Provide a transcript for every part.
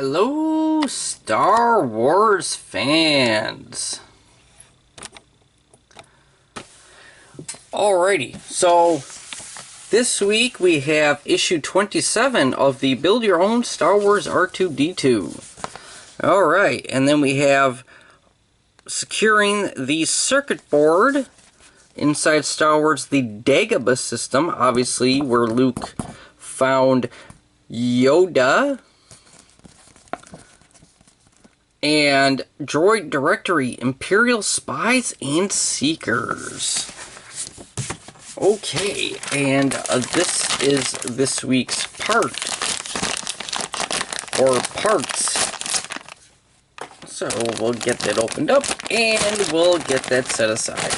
Hello, Star Wars fans. Alrighty, so this week we have issue 27 of the Build Your Own Star Wars R2D2. Alright, and then we have securing the circuit board inside Star Wars, the Dagobah system, obviously where Luke found Yoda. And Droid Directory, Imperial Spies and Seekers. Okay, and this is this week's part, or parts. So we'll get that opened up, and we'll get that set aside.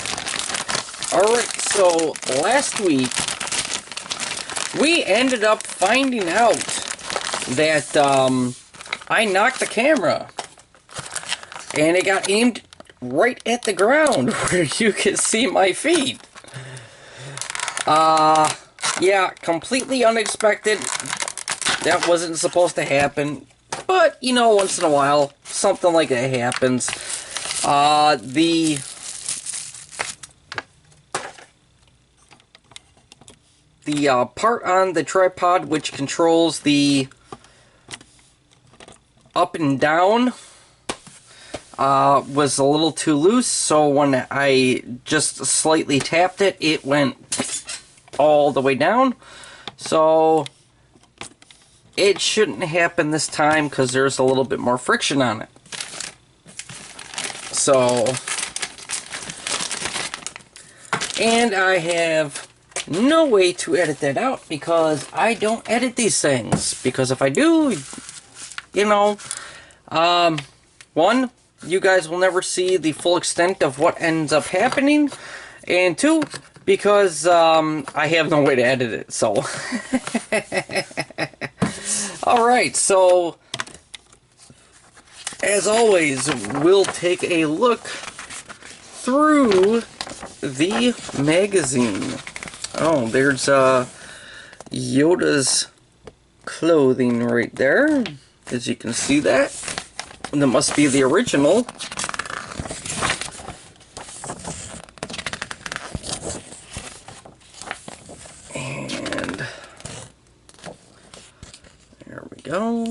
Alright, so last week, we ended up finding out that I knocked the camera. And it got aimed right at the ground where you can see my feet. Yeah, completely unexpected. That wasn't supposed to happen. But, you know, once in a while, something like that happens. The part on the tripod which controls the up and down was a little too loose, so when I just slightly tapped it, it went all the way down. So it shouldn't happen this time because there's a little bit more friction on it. So, and I have no way to edit that out because I don't edit these things. Because if I do, you know, one, you guys will never see the full extent of what ends up happening, and two, because I have no way to edit it, so. Alright, so, as always, we'll take a look through the magazine. Oh, there's Yoda's clothing right there, as you can see that. That must be the original. And there we go.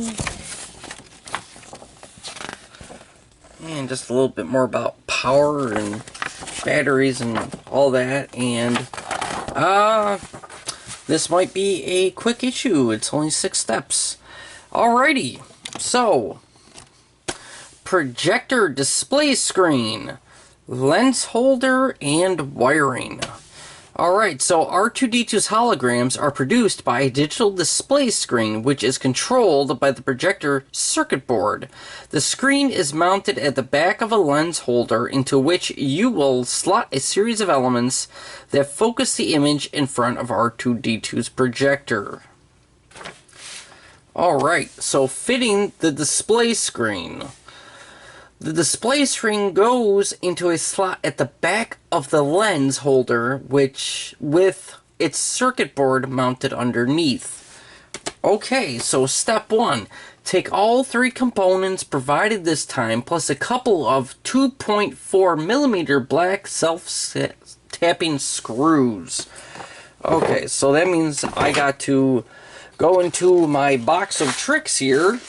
And just a little bit more about power and batteries and all that. And this might be a quick issue. It's only 6 steps. Alrighty, so projector display screen, lens holder, and wiring. Alright, so R2D2's holograms are produced by a digital display screen which is controlled by the projector circuit board. The screen is mounted at the back of a lens holder into which you will slot a series of elements that focus the image in front of R2D2's projector. Alright, so fitting the display screen. The display screen goes into a slot at the back of the lens holder, which with its circuit board mounted underneath. Okay, so step 1. Take all 3 components provided this time, plus a couple of 2.4mm black self-tapping screws. Okay, so that means I got to go into my box of tricks here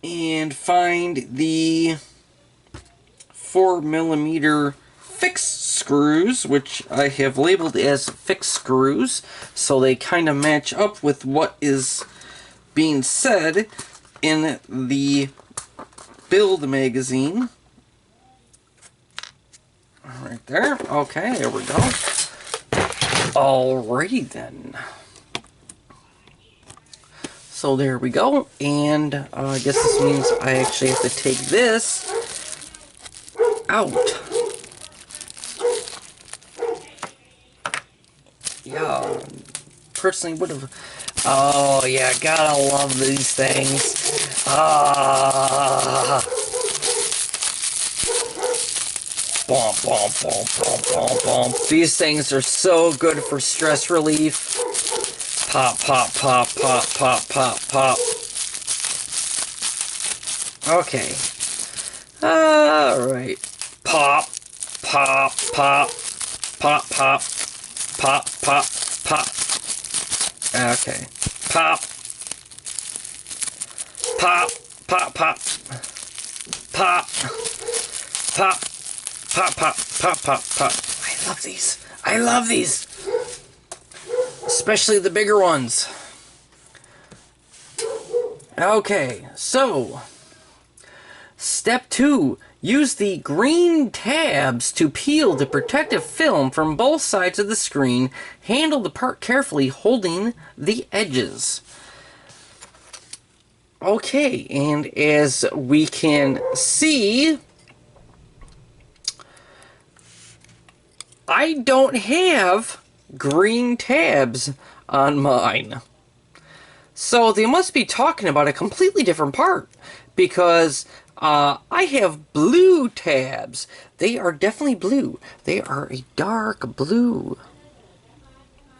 and find the 4mm fixed screws, which I have labeled as fixed screws, so they kind of match up with what is being said in the Build magazine. Right there. Okay, there we go. Alrighty then. So there we go, and I guess this means I actually have to take this out. Yeah, personally would have. Oh yeah, gotta love these things. Bump, bump, bump, bump, bump, bump. These things are so good for stress relief. Pop, pop, pop, pop, pop, pop, pop. Okay. Alright. Pop, pop, pop, pop, pop, pop, pop, pop. Okay. Pop. Pop, pop, pop. Pop. Pop. Pop, pop, pop, pop, pop. I love these. I love these. Especially the bigger ones. Okay, so step 2. Use the green tabs to peel the protective film from both sides of the screen. Handle the part carefully, holding the edges. Okay, and as we can see, I don't have green tabs on mine. So they must be talking about a completely different part, because I have blue tabs. They are definitely blue. They are a dark blue.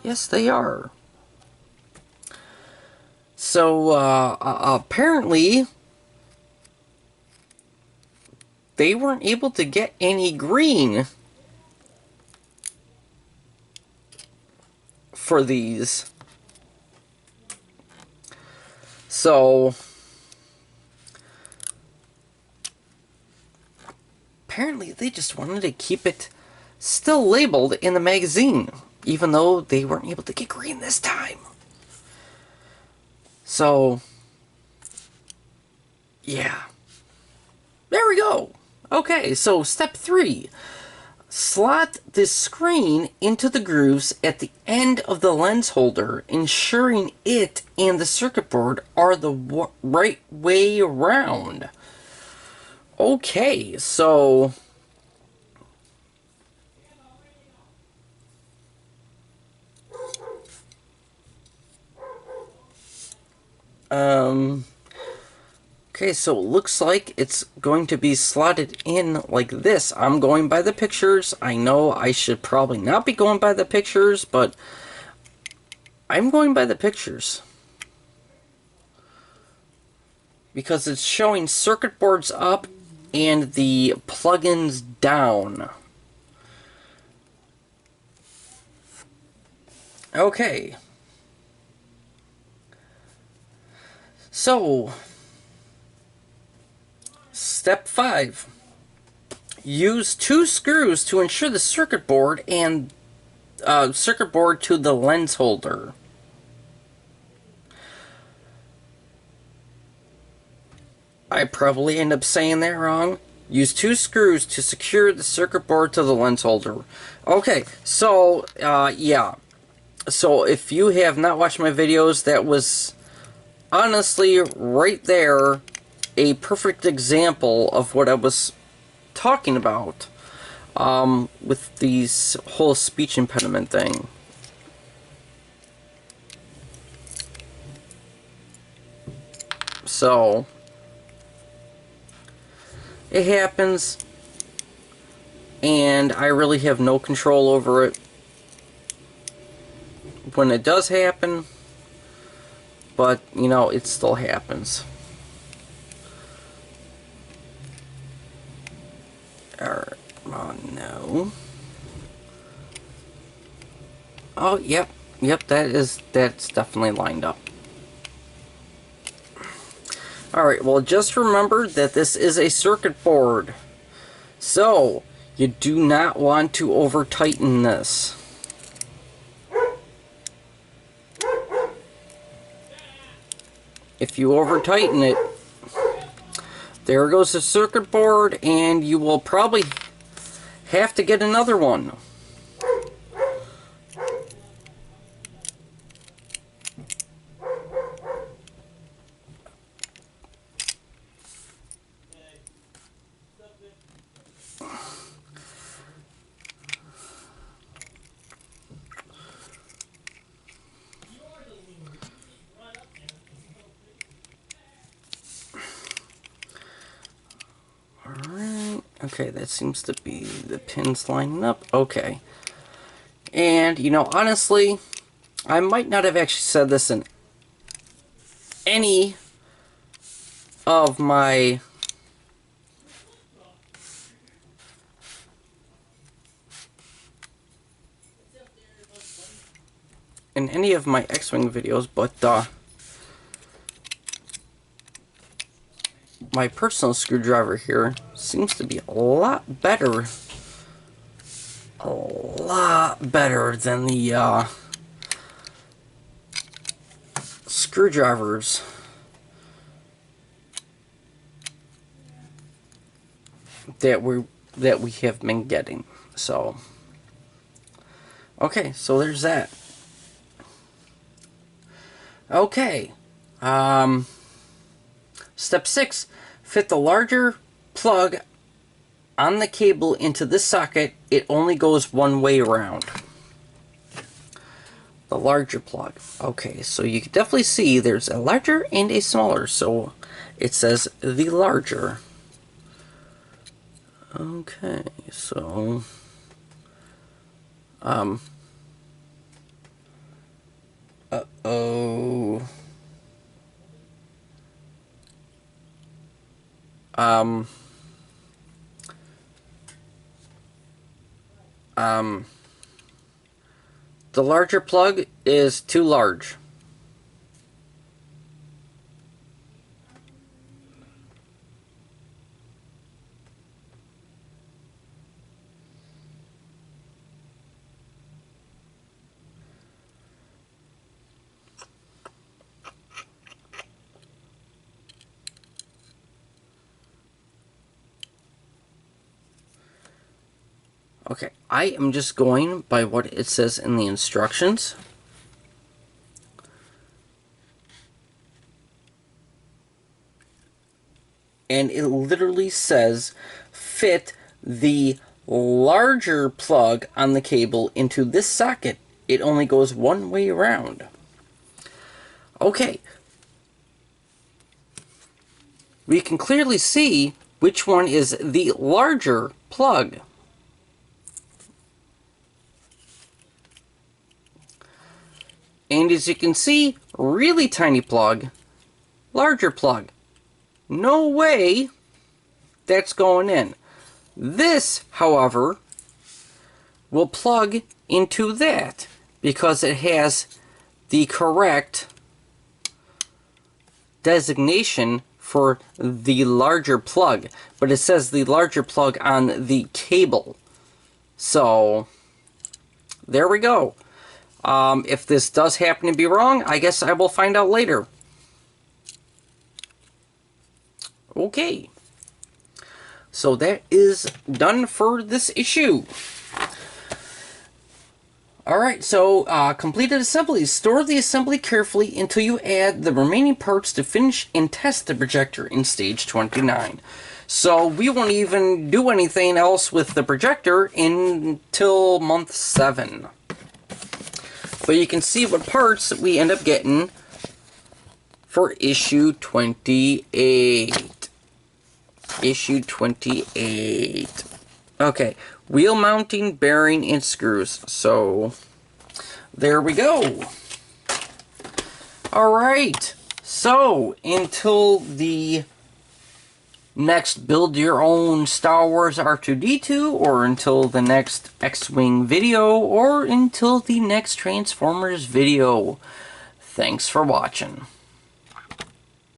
Yes, they are. So apparently they weren't able to get any green for these. So apparently they just wanted to keep it still labeled in the magazine, even though they weren't able to get green this time. So yeah, there we go. Okay, so step 3. Slot the screen into the grooves at the end of the lens holder, ensuring it and the circuit board are the right way around. Okay, so okay, so it looks like it's going to be slotted in like this. I'm going by the pictures. I know I should probably not be going by the pictures, but I'm going by the pictures, because it's showing circuit boards up and the plugins down. Okay. So step 5. Use 2 screws to ensure the circuit board and circuit board to the lens holder. I probably end up saying that wrong. Use 2 screws to secure the circuit board to the lens holder. Okay, so yeah. So if you have not watched my videos, that was honestly right there a perfect example of what I was talking about with these whole speech impediment thing. So it happens, and I really have no control over it when it does happen, but you know, it still happens. Alright, oh no. Oh, yep, that's definitely lined up. Alright, well, just remember that this is a circuit board, so you do not want to over tighten this. If you over tighten it, there goes the circuit board, and you will probably have to get another one. Okay, that seems to be the pins lining up. Okay. And, you know, honestly, I might not have actually said this in any of my in any of my X-Wing videos, but my personal screwdriver here seems to be a lot better than the screwdrivers that we have been getting. So okay, so there's that. Okay, step 6, fit the larger plug on the cable into this socket. It only goes one way around. The larger plug. Okay, so you can definitely see there's a larger and a smaller, so it says the larger. Okay, so the larger plug is too large. Okay, I am just going by what it says in the instructions. And it literally says fit the larger plug on the cable into this socket. It only goes one way around. Okay. We can clearly see which one is the larger plug. And as you can see, really tiny plug, larger plug. No way that's going in. This, however, will plug into that because it has the correct designation for the larger plug. But it says the larger plug on the cable. So, there we go. If this does happen to be wrong, I guess I will find out later. Okay. So that is done for this issue. Alright, so completed assemblies. Store the assembly carefully until you add the remaining parts to finish and test the projector in stage 29. So we won't even do anything else with the projector until month 7. But you can see what parts we end up getting for issue 28. Issue 28. Okay, wheel mounting, bearing, and screws. So, there we go. Alright, so until the next build your own Star Wars R2D2, or until the next X-Wing video, or until the next Transformers video. Thanks for watching.